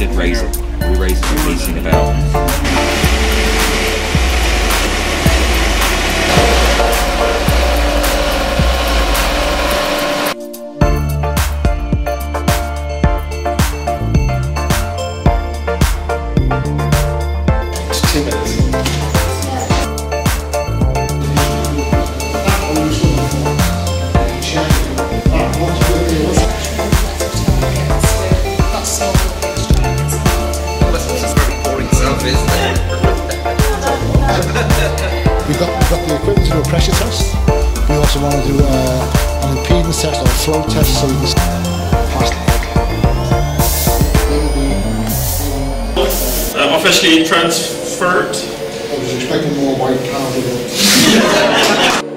did raise it. We raised the meeting about. We've got the equipment to do a pressure test. We also want to do an impedance test or a flow test so we can pass the Officially transferred. I was expecting more white powder.